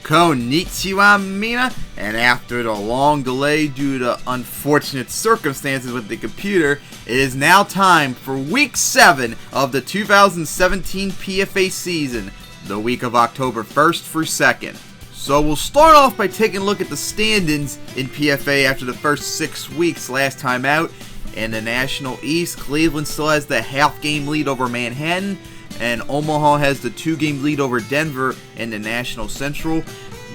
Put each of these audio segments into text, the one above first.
Konnichiwa, Mina, and after the long delay due to unfortunate circumstances with the computer, it is now time for Week 7 of the 2017 PFA season, the week of October 1st through 2nd. So we'll start off by taking a look at the standings in PFA after the first 6 weeks last time out. In the National East, Cleveland still has the half-game lead over Manhattan, and Omaha has the 2-game lead over Denver in the National Central.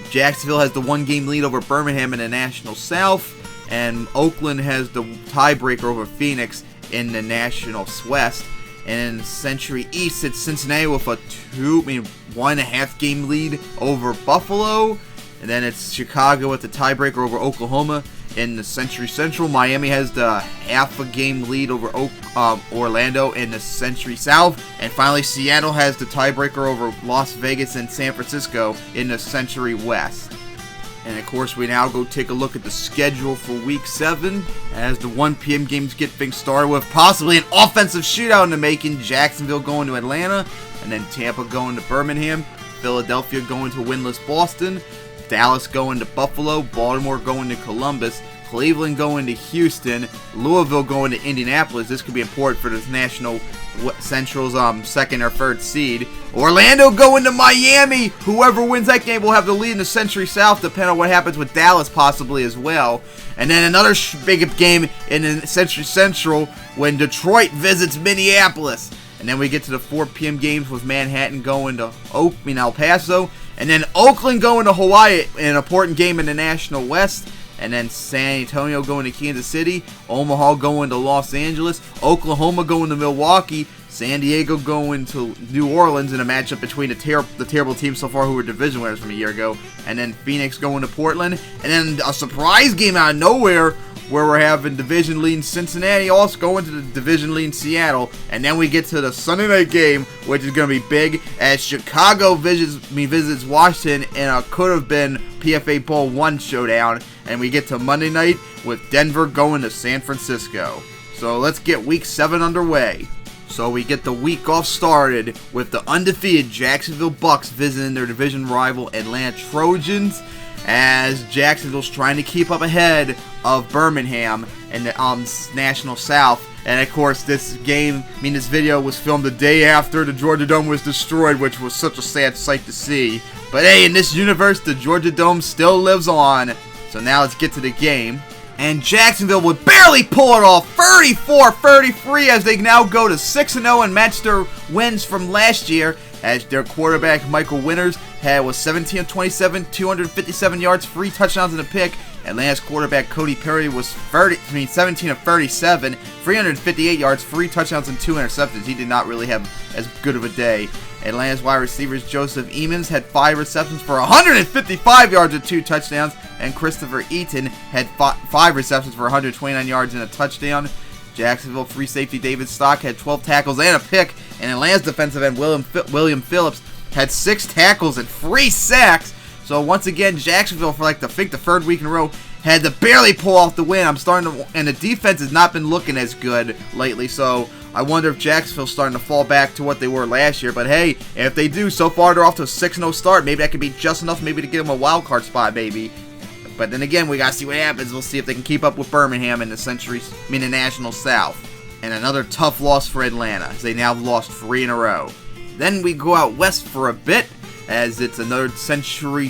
Jacksonville has the 1-game lead over Birmingham in the National South, and Oakland has the tiebreaker over Phoenix in the National West. And in Century East, it's Cincinnati with a 1.5-game lead over Buffalo, and then it's Chicago with the tiebreaker over Oklahoma. In the Century Central, Miami has the half-a-game lead over Orlando in the Century South. And finally, Seattle has the tiebreaker over Las Vegas and San Francisco in the Century West. And of course, we now go take a look at the schedule for Week 7 as the 1 p.m. games get things started with possibly an offensive shootout in the making. Jacksonville going to Atlanta, and then Tampa going to Birmingham, Philadelphia going to winless Boston, Dallas going to Buffalo, Baltimore going to Columbus, Cleveland going to Houston, Louisville going to Indianapolis. This could be important for this National Central's second or third seed. Orlando going to Miami. Whoever wins that game will have the lead in the Century South, depending on what happens with Dallas possibly as well. And then another big game in the Century Central when Detroit visits Minneapolis. And then we get to the 4 p.m. games with Manhattan going to El Paso. And then Oakland going to Hawaii, an important game in the National West. And then San Antonio going to Kansas City. Omaha going to Los Angeles. Oklahoma going to Milwaukee. San Diego going to New Orleans in a matchup between the terrible teams so far who were division winners from a year ago. And then Phoenix going to Portland. And then a surprise game out of nowhere where we're having division leading Cincinnati also going to the division leading Seattle. And then we get to the Sunday night game, which is going to be big, as Chicago visits Washington in a could have been PFA Bowl 1 showdown. And we get to Monday night with Denver going to San Francisco. So let's get Week 7 underway. So we get the week off started with the undefeated Jacksonville Bucks visiting their division rival Atlanta Trojans, as Jacksonville's trying to keep up ahead of Birmingham in the National South. And of course, this video was filmed the day after the Georgia Dome was destroyed, which was such a sad sight to see. But hey, in this universe, the Georgia Dome still lives on. So now let's get to the game. And Jacksonville would barely pull it off, 34-33, as they now go to 6-0 and match their wins from last year, as their quarterback Michael Winters was 17 of 27, 257 yards, 3 touchdowns and a pick. Atlanta's quarterback Cody Perry was 17 of 37, 358 yards, 3 touchdowns and 2 interceptions. He did not really have as good of a day. Atlanta's wide receivers Joseph Emmons had 5 receptions for 155 yards and 2 touchdowns, and Christopher Eaton had 5 receptions for 129 yards and a touchdown. Jacksonville free safety David Stock had 12 tackles and a pick, and Atlanta's defensive end William Phillips had 6 tackles and 3 sacks. So once again, Jacksonville for the third week in a row had to barely pull off the win. And the defense has not been looking as good lately. So I wonder if Jacksonville's starting to fall back to what they were last year. But hey, if they do, so far they're off to a 6-0 start. Maybe that could be just enough, maybe to get them a wild card spot, maybe. But then again, we gotta see what happens. We'll see if they can keep up with Birmingham in the National South. And another tough loss for Atlanta, as they now lost 3 in a row. Then we go out west for a bit, as it's another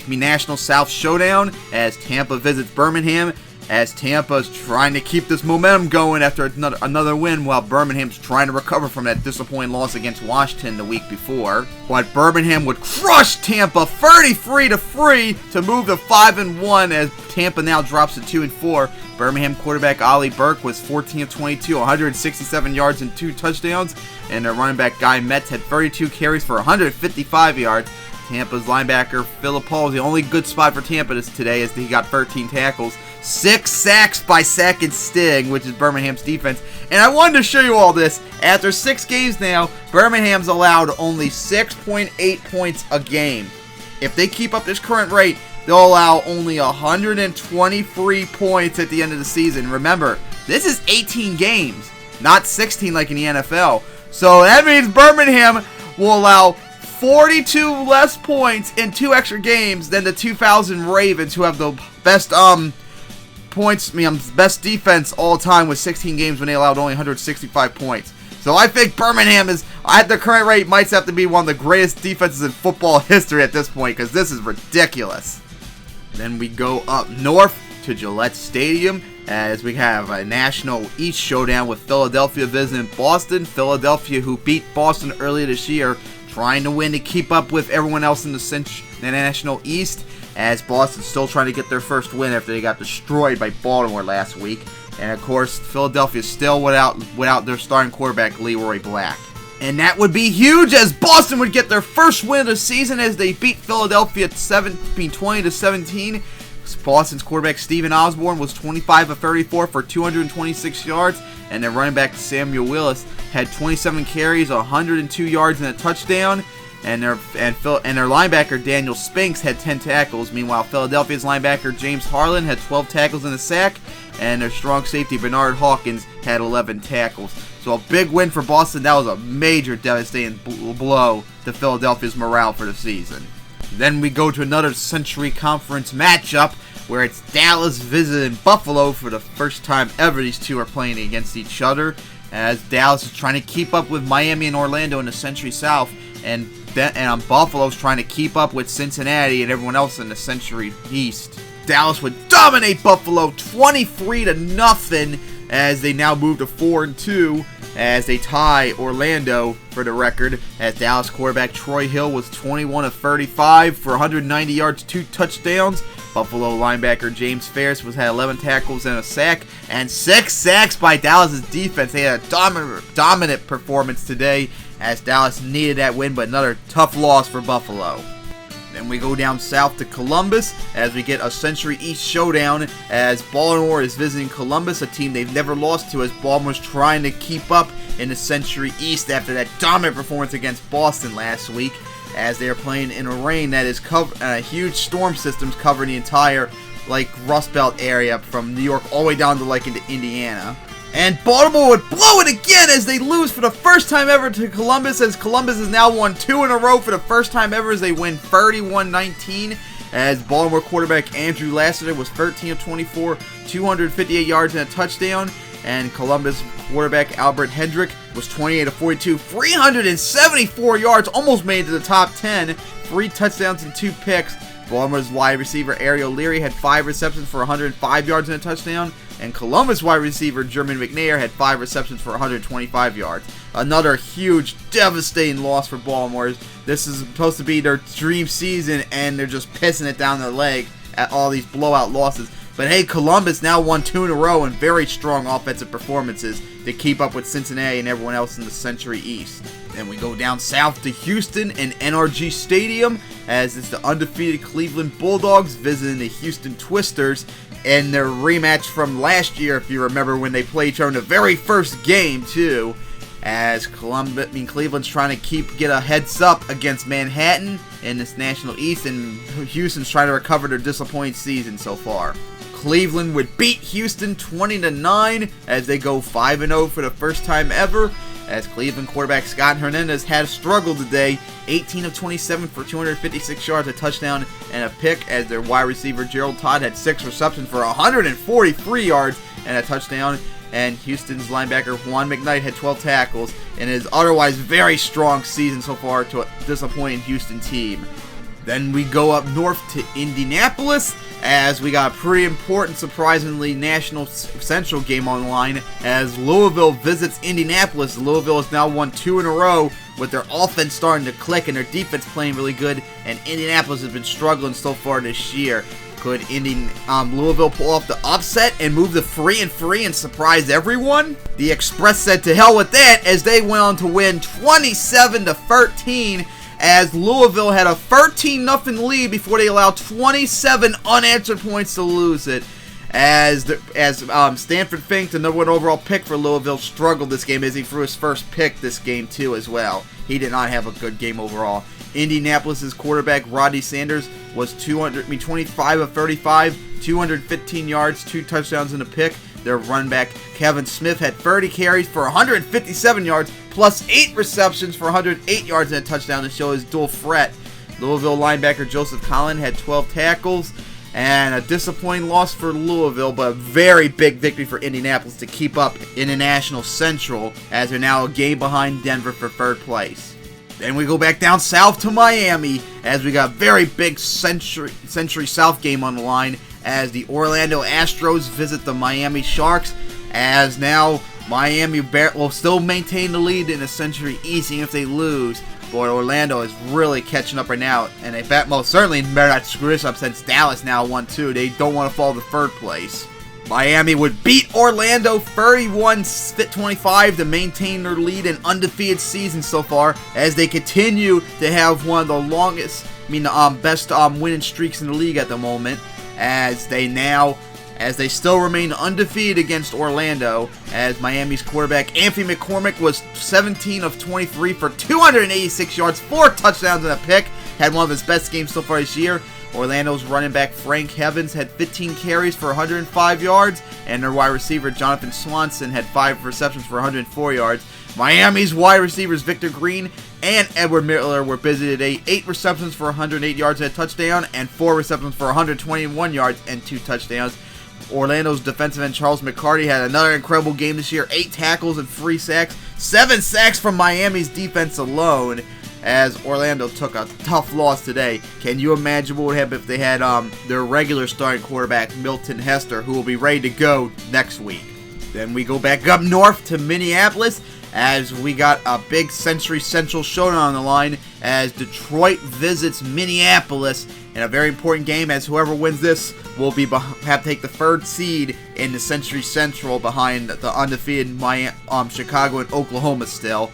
National South showdown, as Tampa visits Birmingham, as Tampa's trying to keep this momentum going after another win, while Birmingham's trying to recover from that disappointing loss against Washington the week before. But Birmingham would crush Tampa 33-3 to move to 5-1, as Tampa now drops to 2-4. Birmingham quarterback Ollie Burke was 14 of 22, 167 yards and 2 touchdowns, and their running back Guy Metz had 32 carries for 155 yards. Tampa's linebacker Phillip Paul is the only good spot for Tampa today, as he got 13 tackles, 6 sacks by Sack and Sting, which is Birmingham's defense. And I wanted to show you all this. After 6 games now, Birmingham's allowed only 6.8 points a game. If they keep up this current rate, they'll allow only 123 points at the end of the season. Remember, this is 18 games, not 16 like in the NFL. So that means Birmingham will allow 42 less points in 2 extra games than the 2000 Ravens, who have the best best defense all time with 16 games when they allowed only 165 points. So I think Birmingham is, at the current rate, might have to be one of the greatest defenses in football history at this point, because this is ridiculous. Then we go up north to Gillette Stadium as we have a National East showdown with Philadelphia visiting Boston. Philadelphia, who beat Boston earlier this year, trying to win to keep up with everyone else in the National East, as Boston's still trying to get their first win after they got destroyed by Baltimore last week. And of course, Philadelphia still without their starting quarterback, Leroy Black. And that would be huge, as Boston would get their first win of the season as they beat Philadelphia 20-17. Boston's quarterback Stephen Osborne was 25 of 34 for 226 yards, and their running back Samuel Willis had 27 carries, 102 yards, and a touchdown. And their linebacker Daniel Spinks had 10 tackles. Meanwhile, Philadelphia's linebacker James Harlan had 12 tackles and a sack, and their strong safety Bernard Hawkins had 11 tackles. So a big win for Boston. That was a major devastating blow to Philadelphia's morale for the season. Then we go to another Century Conference matchup where it's Dallas visiting Buffalo for the first time ever. These two are playing against each other, as Dallas is trying to keep up with Miami and Orlando in the Century South, and Buffalo's trying to keep up with Cincinnati and everyone else in the Century East. Dallas would dominate Buffalo 23-0 as they now move to 4-2 as they tie Orlando for the record, as Dallas quarterback Troy Hill was 21 of 35 for 190 yards, 2 touchdowns. Buffalo linebacker James Ferris had 11 tackles and a sack, and 6 sacks by Dallas' defense. They had a dominant performance today as Dallas needed that win, but another tough loss for Buffalo. Then we go down south to Columbus as we get a Century East showdown as Baltimore is visiting Columbus, a team they've never lost to, as Baltimore's trying to keep up in the Century East after that dominant performance against Boston last week, as they are playing in a rain that is huge storm systems covering the entire Rust Belt area from New York all the way down to into Indiana. And Baltimore would blow it again as they lose for the first time ever to Columbus, as Columbus has now won 2 in a row for the first time ever as they win 31-19, as Baltimore quarterback Andrew Lassiter was 13 of 24, 258 yards and a touchdown, and Columbus quarterback Albert Hendrick was 28 of 42, 374 yards, almost made it to the top 10, 3 touchdowns and 2 picks. Baltimore's wide receiver Ariel Leary had 5 receptions for 105 yards and a touchdown, and Columbus wide receiver German McNair had 5 receptions for 125 yards. Another huge, devastating loss for Baltimore. This is supposed to be their dream season, and they're just pissing it down their leg at all these blowout losses. But hey, Columbus now won 2 in a row and very strong offensive performances to keep up with Cincinnati and everyone else in the Century East. Then we go down south to Houston and NRG Stadium, as it's the undefeated Cleveland Bulldogs visiting the Houston Twisters in their rematch from last year, if you remember, when they played each other in the very first game too. As Cleveland's trying to get a heads up against Manhattan in this National East, and Houston's trying to recover their disappointing season so far. Cleveland would beat Houston 20-9 as they go 5-0 for the first time ever, as Cleveland quarterback Scott Hernandez had struggled today, 18 of 27 for 256 yards, a touchdown, and a pick, as their wide receiver Gerald Todd had 6 receptions for 143 yards and a touchdown, and Houston's linebacker Juan McKnight had 12 tackles in his otherwise very strong season so far to a disappointing Houston team. Then we go up north to Indianapolis, as we got a pretty important, surprisingly, National Central game on the line as Louisville visits Indianapolis. Louisville has now won 2 in a row with their offense starting to click and their defense playing really good, and Indianapolis has been struggling so far this year. Could Louisville pull off the upset and move to 3-3 and surprise everyone? The Express said to hell with that, as they went on to win 27-13, as Louisville had a 13-0 lead before they allowed 27 unanswered points to lose it. As Stanford Fink, the #1 overall pick for Louisville, struggled this game as he threw his first pick this game too as well. He did not have a good game overall. Indianapolis' quarterback Rodney Sanders was 25 of 35, 215 yards, 2 touchdowns and a pick. Their running back Kevin Smith had 30 carries for 157 yards, plus 8 receptions for 108 yards and a touchdown to show his dual threat. Louisville linebacker Joseph Collin had 12 tackles, and a disappointing loss for Louisville, but a very big victory for Indianapolis to keep up in the National Central, as they're now a game behind Denver for third place. Then we go back down south to Miami, as we got a very big Century South game on the line, as the Orlando Astros visit the Miami Sharks, as now Miami will still maintain the lead in the Century East even if they lose. But Orlando is really catching up right now, and they most certainly better not screw this up since Dallas now won too. They don't want to fall to third place. Miami would beat Orlando 31-25 to maintain their lead and undefeated season so far, as they continue to have one of the longest, best winning streaks in the league at the moment, as they still remain undefeated against Orlando, as Miami's quarterback Anthony McCormick was 17 of 23 for 286 yards, 4 touchdowns and a pick, had one of his best games so far this year. Orlando's running back Frank Evans had 15 carries for 105 yards, and their wide receiver Jonathan Swanson had 5 receptions for 104 yards. Miami's wide receivers Victor Green and Edward Miller were busy today, 8 receptions for 108 yards and a touchdown, and 4 receptions for 121 yards and 2 touchdowns. Orlando's defensive end Charles McCarty had another incredible game this year, 8 tackles and 3 sacks, 7 sacks from Miami's defense alone, as Orlando took a tough loss today. Can you imagine what would happen if they had their regular starting quarterback Milton Hester, who will be ready to go next week? Then we go back up north to Minneapolis, as we got a big Century Central showdown on the line, as Detroit visits Minneapolis in a very important game, as whoever wins this will have to take the 3rd seed in the Century Central behind the undefeated Chicago and Oklahoma still,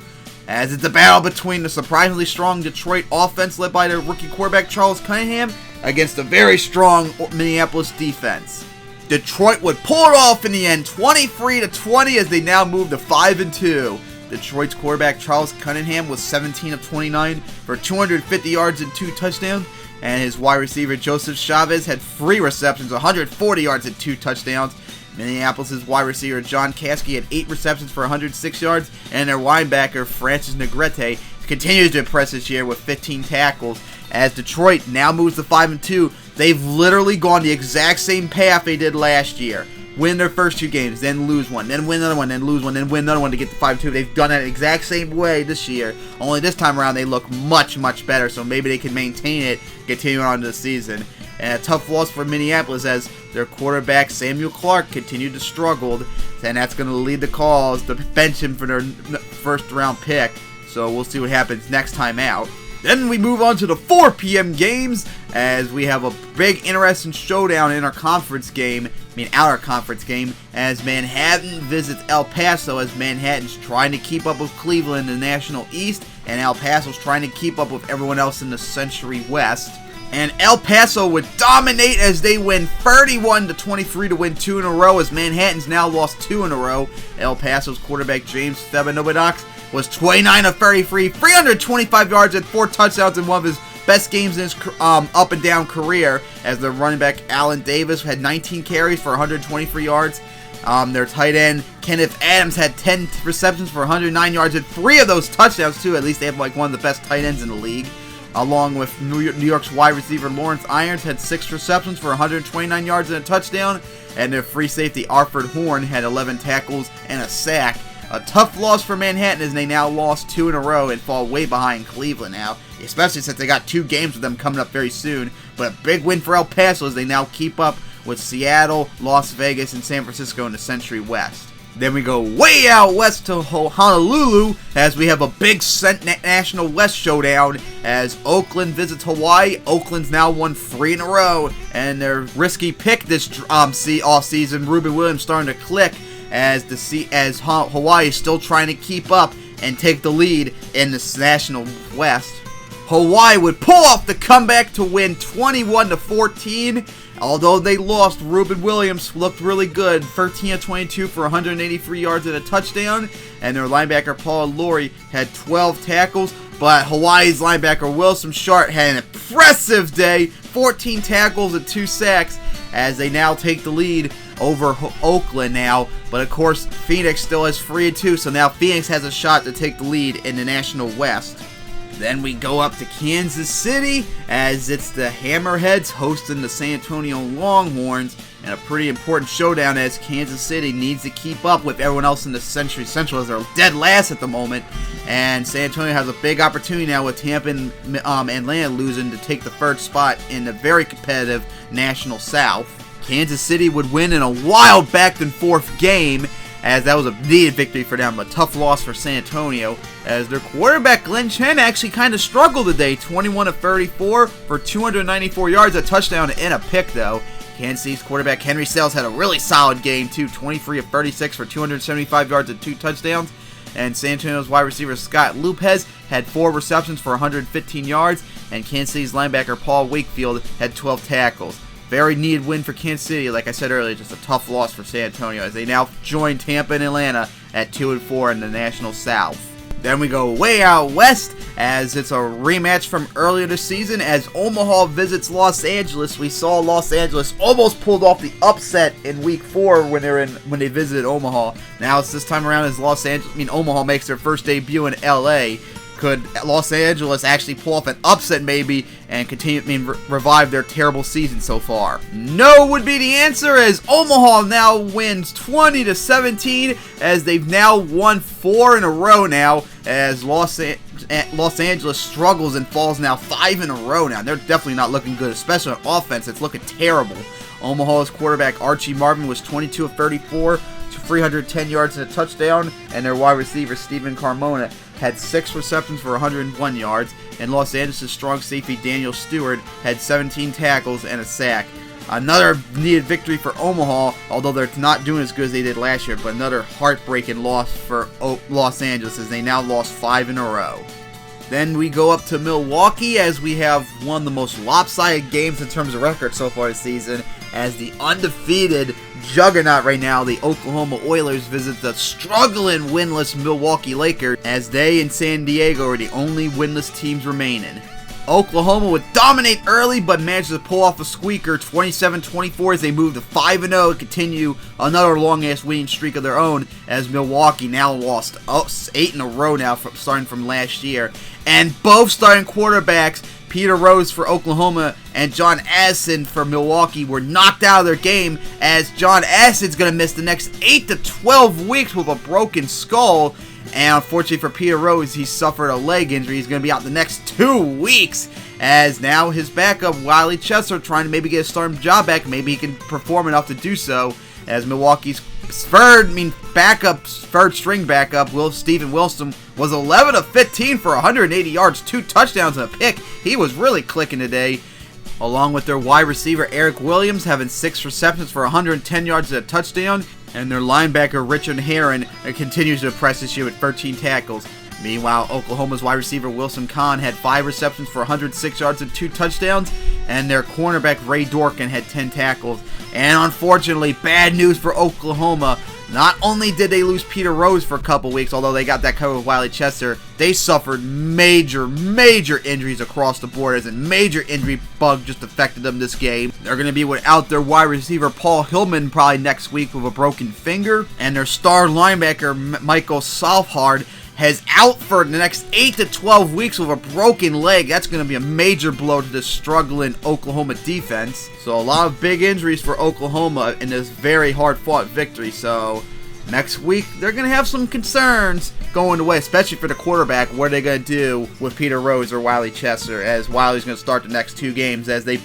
as it's a battle between the surprisingly strong Detroit offense led by their rookie quarterback Charles Cunningham against a very strong Minneapolis defense. Detroit would pull it off in the end, 23-20, as they now move to 5-2. Detroit's quarterback Charles Cunningham was 17 of 29 for 250 yards and 2 touchdowns, and his wide receiver Joseph Chavez had 3 receptions, 140 yards and 2 touchdowns. Minneapolis' wide receiver John Kasky had 8 receptions for 106 yards, and their linebacker Francis Negrete continues to impress this year with 15 tackles. As Detroit now moves to 5-2, they've literally gone the exact same path they did last year. Win their first 2 games, then lose one, then win another one, then lose one, then win another one to get to 5-2. They've done it the exact same way this year, only this time around they look much, much better, so maybe they can maintain it continuing on to the season. And a tough loss for Minneapolis, as their quarterback Samuel Clark continued to struggle, and that's going to lead the calls to bench him for their first round pick. So we'll see what happens next time out. Then we move on to the 4 p.m. games, as we have a big interesting showdown in our conference game, outer conference game, as Manhattan visits El Paso, as Manhattan's trying to keep up with Cleveland in the National East, and El Paso's trying to keep up with everyone else in the Century West. And El Paso would dominate as they win 31-23 to win 2 in a row, as Manhattan's now lost 2 in a row. El Paso's quarterback James Febanovidox was 29 of 33, 325 yards and 4 touchdowns in one of his best games in his up and down career, as their running back Allen Davis had 19 carries for 123 yards. Their tight end Kenneth Adams had 10 receptions for 109 yards and 3 of those touchdowns too. At least they have one of the best tight ends in the league. Along with New York's wide receiver Lawrence Irons had 6 receptions for 129 yards and a touchdown, and their free safety Arthur Horn had 11 tackles and a sack. A tough loss for Manhattan, as they now lost 2 in a row and fall way behind Cleveland now, especially since they got 2 games with them coming up very soon. But a big win for El Paso, as they now keep up with Seattle, Las Vegas, and San Francisco in the Century West. Then we go way out west to Honolulu, as we have a big National West showdown, as Oakland visits Hawaii. Oakland's now won 3 in a row, and their risky pick this off-season, Ruben Williams, starting to click, as Hawaii is still trying to keep up and take the lead in the National West. Hawaii would pull off the comeback to win 21-14. Although they lost, Ruben Williams looked really good, 13 of 22 for 183 yards and a touchdown, and their linebacker Paul Laurie had 12 tackles, but Hawaii's linebacker Wilson Sharp had an impressive day, 14 tackles and 2 sacks, as they now take the lead over Oakland now. But of course, Phoenix still has 3-2, so now Phoenix has a shot to take the lead in the National West. Then we go up to Kansas City, as it's the Hammerheads hosting the San Antonio Longhorns, and a pretty important showdown as Kansas City needs to keep up with everyone else in the Century Central, as they're dead last at the moment, and San Antonio has a big opportunity now with Tampa and Atlanta losing to take the third spot in the very competitive National South. Kansas City would win in a wild back-and-forth game, as that was a needed victory for them, a tough loss for San Antonio, as their quarterback Glenn Chen actually kind of struggled today, 21 of 34 for 294 yards, a touchdown and a pick though. Kansas City's quarterback Henry Sales had a really solid game too, 23 of 36 for 275 yards and 2 touchdowns, and San Antonio's wide receiver Scott Lopez had 4 receptions for 115 yards, and Kansas City's linebacker Paul Wakefield had 12 tackles. Very needed win for Kansas City. Like I said earlier, just a tough loss for San Antonio as they now join Tampa and Atlanta at 2-4 in the National South. Then we go way out west, as it's a rematch from earlier this season as Omaha visits Los Angeles. We saw Los Angeles almost pulled off the upset in Week 4 when they visited Omaha. Now it's this time around as Omaha makes their first debut in LA. Could Los Angeles actually pull off an upset maybe and revive their terrible season so far? No would be the answer, as Omaha now wins 20-17, as they've now won 4 in a row now, as Los Angeles struggles and falls now 5 in a row now. They're definitely not looking good, especially on offense. It's looking terrible. Omaha's quarterback Archie Marvin was 22 of 34 to 310 yards and a touchdown, and their wide receiver Stephen Carmona had 6 receptions for 101 yards, and Los Angeles' strong safety Daniel Stewart had 17 tackles and a sack. Another needed victory for Omaha, although they're not doing as good as they did last year, but another heartbreaking loss for Los Angeles as they now lost 5 in a row. Then we go up to Milwaukee, as we have one of the most lopsided games in terms of record so far this season, as the undefeated juggernaut right now, the Oklahoma Oilers, visit the struggling winless Milwaukee Lakers, as they and San Diego are the only winless teams remaining. Oklahoma would dominate early, but managed to pull off a squeaker 27-24 as they move to 5-0 and continue another long-ass winning streak of their own, as Milwaukee now lost 8 in a row now, starting from last year. And both starting quarterbacks, Peter Rose for Oklahoma and John Addison for Milwaukee, were knocked out of their game, as John Addison's going to miss the next 8 to 12 weeks with a broken skull. And unfortunately for Peter Rose, he suffered a leg injury. He's going to be out the next 2 weeks, as now his backup, Wiley Chester, trying to maybe get a starting job back. Maybe he can perform enough to do so, as Milwaukee's third string backup, Steven Wilson, was 11 of 15 for 180 yards, 2 touchdowns and a pick. He was really clicking today, along with their wide receiver Eric Williams having 6 receptions for 110 yards and a touchdown, and their linebacker Richard Herron continues to impress this year with 13 tackles. Meanwhile, Oklahoma's wide receiver Wilson Kahn had 5 receptions for 106 yards and 2 touchdowns, and their cornerback Ray Dorkin had 10 tackles. And unfortunately, bad news for Oklahoma. Not only did they lose Peter Rose for a couple weeks, although they got that covered with Wiley Chester, they suffered major injuries across the board, as a major injury bug just affected them this game. They're going to be without their wide receiver Paul Hillman probably next week with a broken finger, and their star linebacker Michael Southard has out for the next 8 to 12 weeks with a broken leg. That's going to be a major blow to this struggling Oklahoma defense. So a lot of big injuries for Oklahoma in this very hard-fought victory. So next week, they're going to have some concerns going away, especially for the quarterback. What are they going to do with Peter Rose or Wiley Chester, as Wiley's going to start the next 2 games, as they've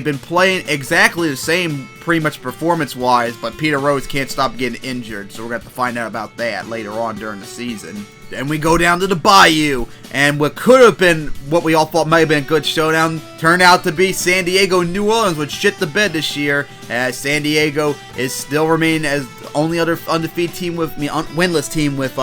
been playing exactly the same pretty much performance-wise, but Peter Rose can't stop getting injured, so we're going to have to find out about that later on during the season. Then we go down to the Bayou, and what could have been, what we all thought might have been a good showdown, turned out to be San Diego and New Orleans, which shit the bed this year, as San Diego is still remaining as the only other undefeated team winless team with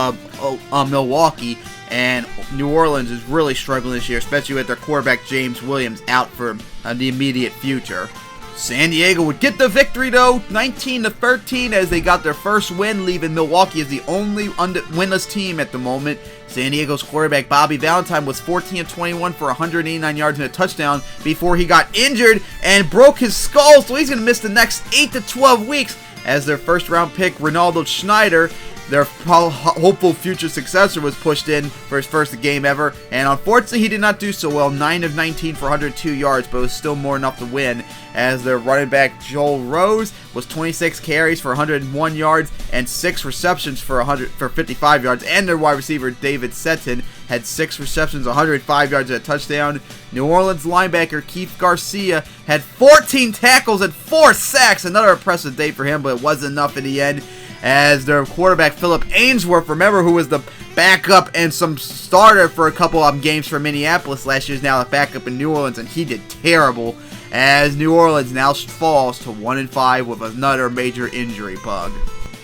Milwaukee, and New Orleans is really struggling this year, especially with their quarterback James Williams out for the immediate future. San Diego would get the victory though, 19-13, as they got their first win, leaving Milwaukee as the only winless team at the moment. San Diego's quarterback Bobby Valentine was 14-21 for 189 yards and a touchdown before he got injured and broke his skull, so he's going to miss the next 8 to 12 weeks as their first round pick Ronaldo Schneider, their hopeful future successor, was pushed in for his first game ever, and unfortunately he did not do so well, 9 of 19 for 102 yards, but it was still more than enough to win, as their running back Joel Rose was 26 carries for 101 yards and 6 receptions for 55 yards, and their wide receiver David Seton had 6 receptions, 105 yards and a touchdown. New Orleans linebacker Keith Garcia had 14 tackles and 4 sacks, another impressive day for him, but it wasn't enough in the end, as their quarterback Philip Ainsworth, remember, who was the backup and some starter for a couple of games for Minneapolis last year, is now a backup in New Orleans, and he did terrible, as New Orleans now falls to 1-5 with another major injury bug.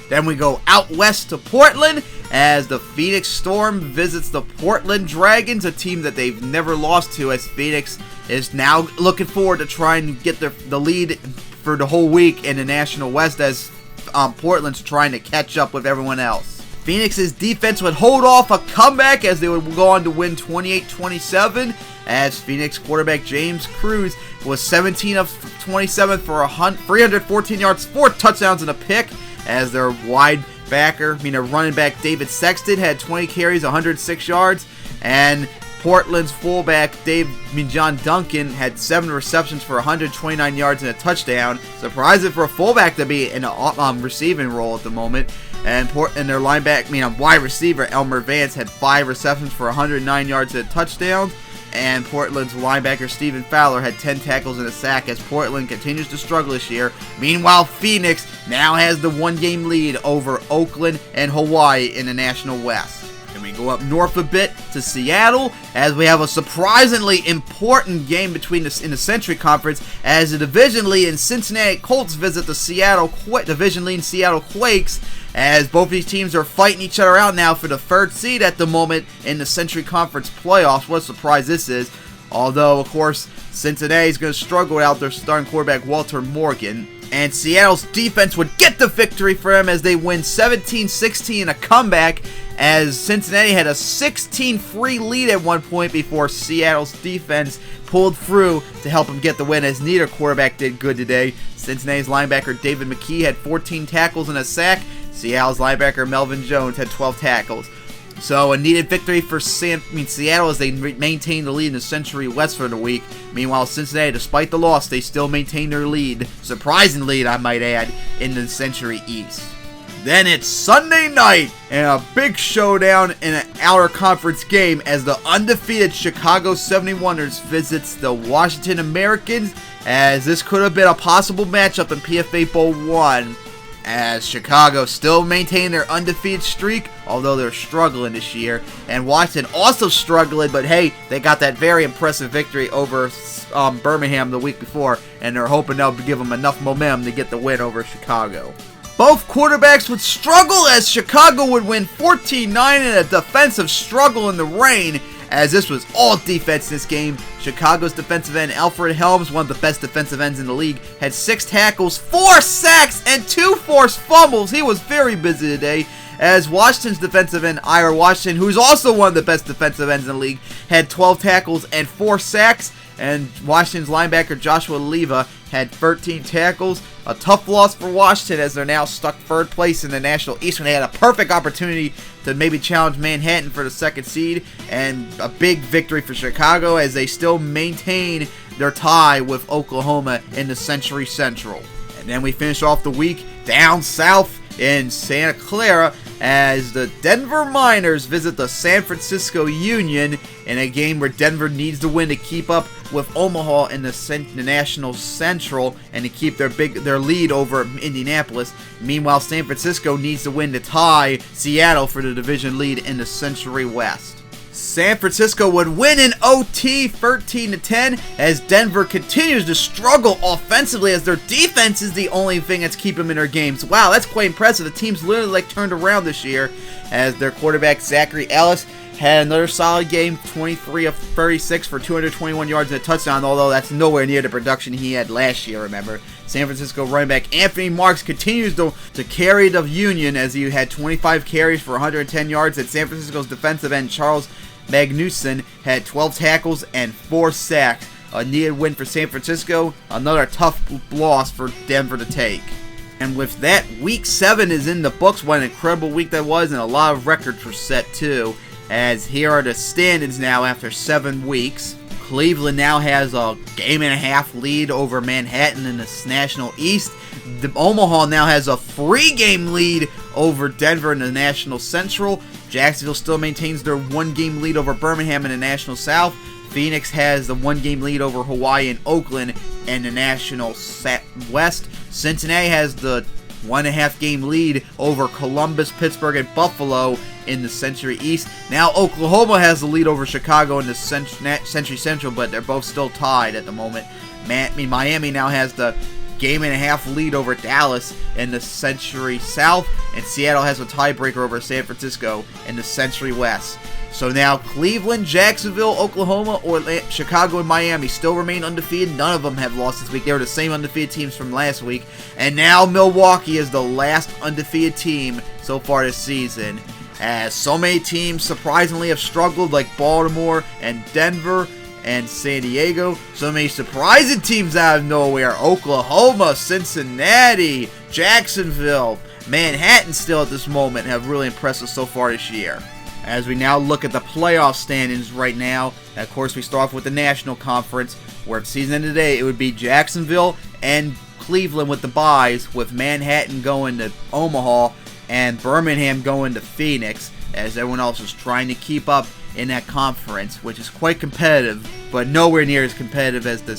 Then we go out west to Portland, as the Phoenix Storm visits the Portland Dragons, a team that they've never lost to, as Phoenix is now looking forward to trying to get the lead for the whole week in the National West, as Portland's trying to catch up with everyone else. Phoenix's defense would hold off a comeback as they would go on to win 28-27, as Phoenix quarterback James Cruz was 17 of 27 for 314 yards, 4 touchdowns and a pick, as their running back David Sexton had 20 carries, 106 yards, and Portland's fullback John Duncan had 7 receptions for 129 yards and a touchdown. Surprising for a fullback to be in a receiving role at the moment. And their wide receiver Elmer Vance had 5 receptions for 109 yards and a touchdown. And Portland's linebacker Stephen Fowler had 10 tackles and a sack, as Portland continues to struggle this year. Meanwhile, Phoenix now has the 1-game lead over Oakland and Hawaii in the National West. And we go up north a bit to Seattle, as we have a surprisingly important game in the Century Conference, as the division lead in Cincinnati Colts visit the division lead in Seattle Quakes, as both these teams are fighting each other out now for the 3rd seed at the moment in the Century Conference playoffs. What a surprise this is. Although, of course, Cincinnati is going to struggle without their starting quarterback Walter Morgan. And Seattle's defense would get the victory for them as they win 17-16 in a comeback, as Cincinnati had a 16-3 lead at one point before Seattle's defense pulled through to help them get the win, as neither quarterback did good today. Cincinnati's linebacker David McKee had 14 tackles and a sack. Seattle's linebacker Melvin Jones had 12 tackles. So a needed victory for Seattle as they maintain the lead in the Century West for the week. Meanwhile, Cincinnati, despite the loss, they still maintain their lead, surprising lead I might add, in the Century East. Then it's Sunday night, and a big showdown in an outer conference game as the undefeated Chicago 71ers visits the Washington Americans, as this could have been a possible matchup in PFA Bowl 1. As Chicago still maintain their undefeated streak, although they're struggling this year. And Washington also struggling, but hey, they got that very impressive victory over Birmingham the week before, and they're hoping they'll give them enough momentum to get the win over Chicago. Both quarterbacks would struggle, as Chicago would win 14-9 in a defensive struggle in the rain, as this was all defense in this game. Chicago's defensive end Alfred Helms, one of the best defensive ends in the league, had 6 tackles, 4 sacks, and 2 forced fumbles. He was very busy today, as Washington's defensive end Ira Washington, who's also one of the best defensive ends in the league, had 12 tackles and 4 sacks, and Washington's linebacker Joshua Leva had 13 tackles. A tough loss for Washington, as they're now stuck 3rd place in the National East when they had a perfect opportunity to maybe challenge Manhattan for the 2nd seed, and a big victory for Chicago as they still maintain their tie with Oklahoma in the Century Central. And then we finish off the week down south in Santa Clara as the Denver Miners visit the San Francisco Union in a game where Denver needs to win to keep up with Omaha in the National Central and to keep their lead over Indianapolis. Meanwhile, San Francisco needs to win to tie Seattle for the division lead in the Century West. San Francisco would win in OT 13-10 as Denver continues to struggle offensively, as their defense is the only thing that's keeping them in their games. Wow, that's quite impressive. The team's literally turned around this year, as their quarterback Zachary Ellis had another solid game, 23 of 36 for 221 yards and a touchdown, although that's nowhere near the production he had last year, remember. San Francisco running back Anthony Marks continues to carry the Union as he had 25 carries for 110 yards, and San Francisco's defensive end Charles Magnuson had 12 tackles and 4 sacks. A needed win for San Francisco, another tough loss for Denver to take. And with that, Week 7 is in the books. What an incredible week that was, and a lot of records were set too. As here are the standings now after 7 weeks. Cleveland now has a game-and-a-half lead over Manhattan in the National East. Omaha now has a 3-game lead over Denver in the National Central. Jacksonville still maintains their 1-game lead over Birmingham in the National South. Phoenix has the 1-game lead over Hawaii and Oakland in the National West. Cincinnati has the 1.5-game lead over Columbus, Pittsburgh, and Buffalo in the Century East. Now Oklahoma has the lead over Chicago in the Century Central, but they're both still tied at the moment. Miami now has the game-and-a-half lead over Dallas in the Century South, and Seattle has a tiebreaker over San Francisco in the Century West. So now Cleveland, Jacksonville, Oklahoma, Chicago, and Miami still remain undefeated. None of them have lost this week. They were the same undefeated teams from last week. And now Milwaukee is the last undefeated team so far this season. As so many teams surprisingly have struggled, like Baltimore and Denver and San Diego. So many surprising teams out of nowhere. Oklahoma, Cincinnati, Jacksonville, Manhattan still at this moment have really impressed us so far this year. As we now look at the playoff standings right now, of course we start off with the National Conference, where if season ended today, it would be Jacksonville and Cleveland with the byes, with Manhattan going to Omaha and Birmingham going to Phoenix, as everyone else is trying to keep up in that conference, which is quite competitive, but nowhere near as competitive as the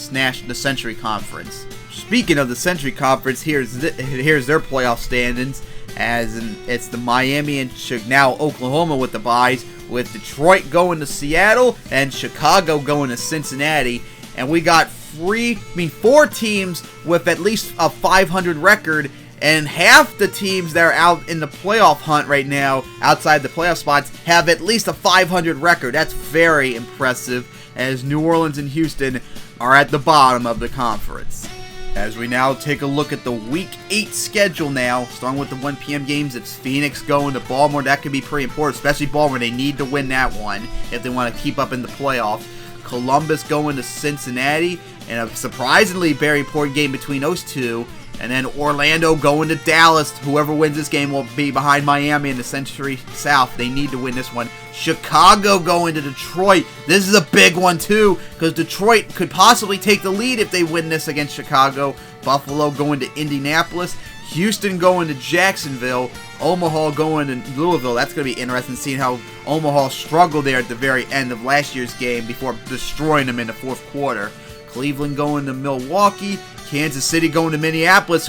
Century Conference. Speaking of the Century Conference, here's their playoff standings. It's the Miami and now Oklahoma with the byes, with Detroit going to Seattle and Chicago going to Cincinnati, and we got 4 teams with at least a 500 record, and half the teams that are out in the playoff hunt right now, outside the playoff spots, have at least a 500 record. That's very impressive, as New Orleans and Houston are at the bottom of the conference. As we now take a look at the Week 8 schedule now, starting with the 1 p.m. games, it's Phoenix going to Baltimore. That could be pretty important, especially Baltimore. They need to win that one if they want to keep up in the playoffs. Columbus going to Cincinnati, and a surprisingly very important game between those two. And then Orlando going to Dallas. Whoever wins this game will be behind Miami in the Century South. They need to win this one. Chicago going to Detroit. This is a big one too, because Detroit could possibly take the lead if they win this against Chicago. Buffalo going to Indianapolis. Houston going to Jacksonville. Omaha going to Louisville. That's going to be interesting, seeing how Omaha struggled there at the very end of last year's game before destroying them in the fourth quarter. Cleveland going to Milwaukee. Kansas City going to Minneapolis.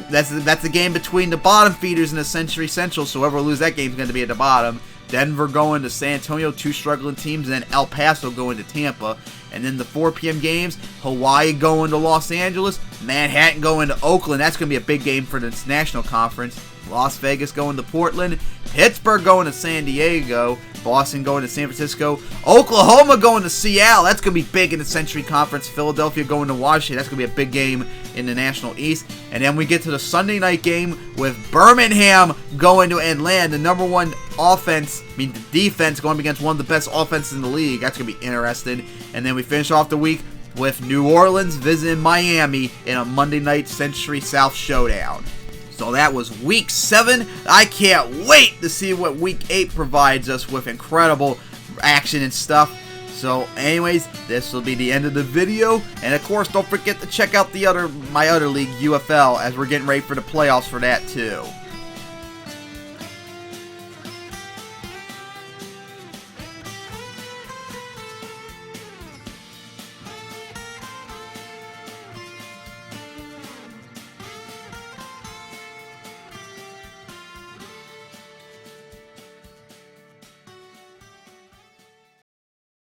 That's the game between the bottom feeders in the Century Central, so whoever loses that game is going to be at the bottom. Denver going to San Antonio, 2 struggling teams, and then El Paso going to Tampa. And then the 4 p.m. games, Hawaii going to Los Angeles, Manhattan going to Oakland. That's going to be a big game for the National Conference. Las Vegas going to Portland, Pittsburgh going to San Diego, Boston going to San Francisco, Oklahoma going to Seattle. That's going to be big in the Century Conference. Philadelphia going to Washington. That's going to be a big game in the National East. And then we get to the Sunday night game with Birmingham going to Atlanta. The number 1 offense, the defense, going against one of the best offenses in the league. That's going to be interesting. And then we finish off the week with New Orleans visiting Miami in a Monday night Century South showdown. So that was Week 7. I can't wait to see what Week 8 provides us with incredible action and stuff. So anyways, this will be the end of the video. And of course, don't forget to check out my other league, UFL, as we're getting ready for the playoffs for that too.